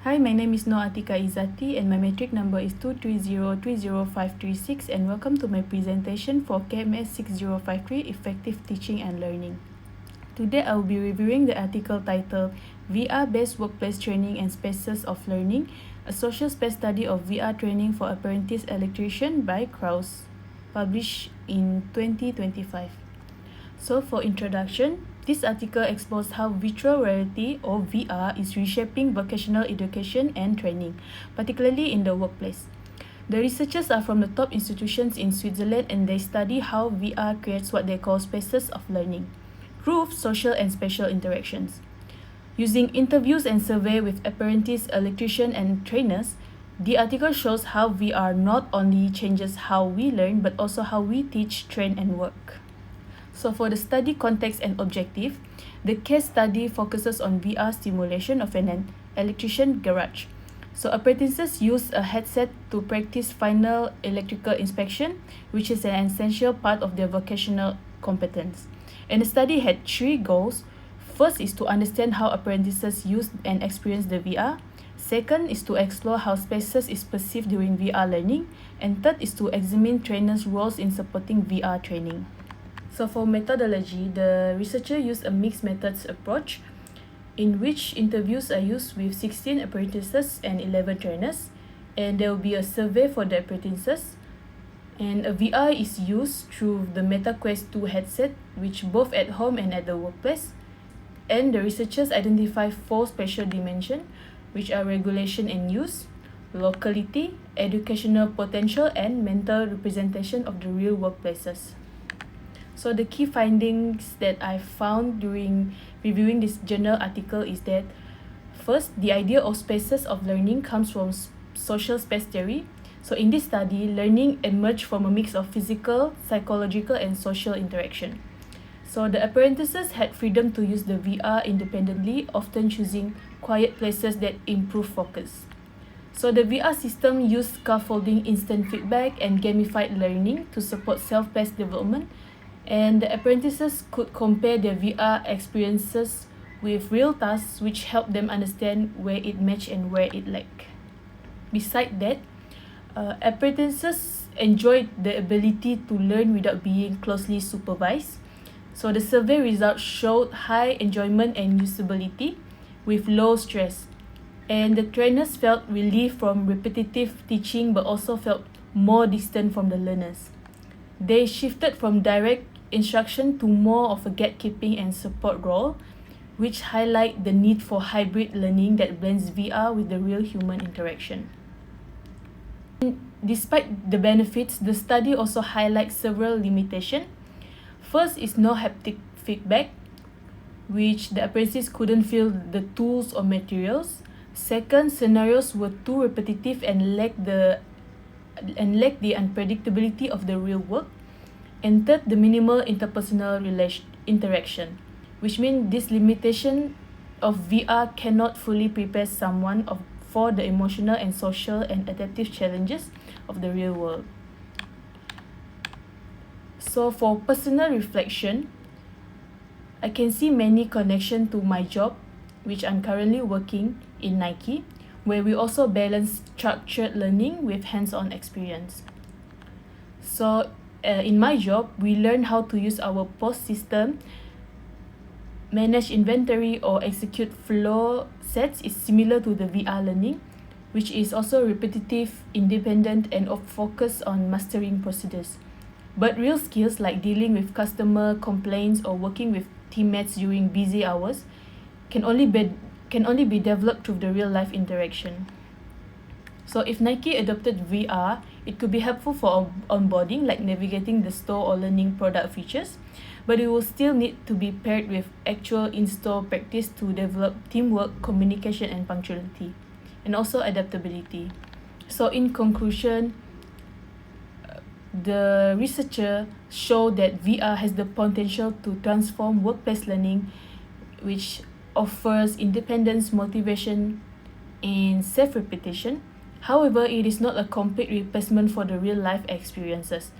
Hi, my name is Atiqa Izzati and my metric number is 230200536 and welcome to my presentation for KMS 6053 Effective Teaching and Learning. Today I will be reviewing the article titled VR-Based Workplace Training and Spaces of Learning, a social space study of VR training for apprentice electrician by Krause, published in 2025. So for introduction, this article explores how virtual reality or VR is reshaping vocational education and training, particularly in the workplace. The researchers are from the top institutions in Switzerland and they study how VR creates what they call spaces of learning, through social and spatial interactions. Using interviews and survey with apprentice electrician and trainers, the article shows how VR not only changes how we learn but also how we teach, train and work. So for the study context and objective, the case study focuses on VR simulation of an electrician garage. So apprentices use a headset to practice final electrical inspection, which is an essential part of their vocational competence. And the study had 3 goals. First is to understand how apprentices use and experience the VR. Second is to explore how spaces is perceived during VR learning. And third is to examine trainers' roles in supporting VR training. So for methodology, the researcher used a mixed methods approach in which interviews are used with 16 apprentices and 11 trainers, and there will be a survey for the apprentices, and a VR is used through the MetaQuest 2 headset, which both at home and at the workplace, and the researchers identify 4 spatial dimensions, which are regulation and use, locality, educational potential, and mental representation of the real workplaces. So the key findings that I found during reviewing this journal article is that first, the idea of spaces of learning comes from social space theory. So in this study, learning emerged from a mix of physical, psychological, and social interaction. So the apprentices had freedom to use the VR independently, often choosing quiet places that improve focus. So the VR system used scaffolding, instant feedback, and gamified learning to support self-paced development, and the apprentices could compare their VR experiences with real tasks, which helped them understand where it matched and where it lacked. Besides that, apprentices enjoyed the ability to learn without being closely supervised. So the survey results showed high enjoyment and usability with low stress. And the trainers felt relief from repetitive teaching but also felt more distant from the learners. They shifted from direct instruction to more of a gatekeeping and support role, which highlight the need for hybrid learning that blends VR with the real human interaction. Despite the benefits, the study also highlights several limitations. First is no haptic feedback, which the apprentices couldn't feel the tools or materials. Second, scenarios were too repetitive and lacked the unpredictability of the real work. And third, the minimal interpersonal interaction, which means this limitation of VR cannot fully prepare someone for the emotional and social and adaptive challenges of the real world. So for personal reflection, I can see many connections to my job, which I'm currently working in Nike, where we also balance structured learning with hands-on experience. So in my job, we learn how to use our POS system, manage inventory or execute flow sets is similar to the VR learning, which is also repetitive, independent, and focused on mastering procedures. But real skills like dealing with customer complaints or working with teammates during busy hours can only be developed through the real-life interaction. So if Nike adopted VR, it could be helpful for onboarding, like navigating the store or learning product features, but it will still need to be paired with actual in-store practice to develop teamwork, communication, and punctuality, and also adaptability. So in conclusion, the researcher showed that VR has the potential to transform workplace learning, which offers independence, motivation, and self-repetition. However, it is not a complete replacement for the real-life experiences,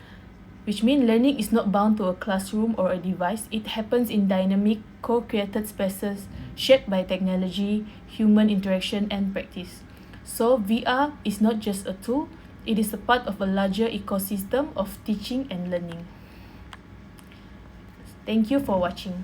which means learning is not bound to a classroom or a device. It happens in dynamic, co-created spaces shaped by technology, human interaction, and practice. So VR is not just a tool, it is a part of a larger ecosystem of teaching and learning. Thank you for watching.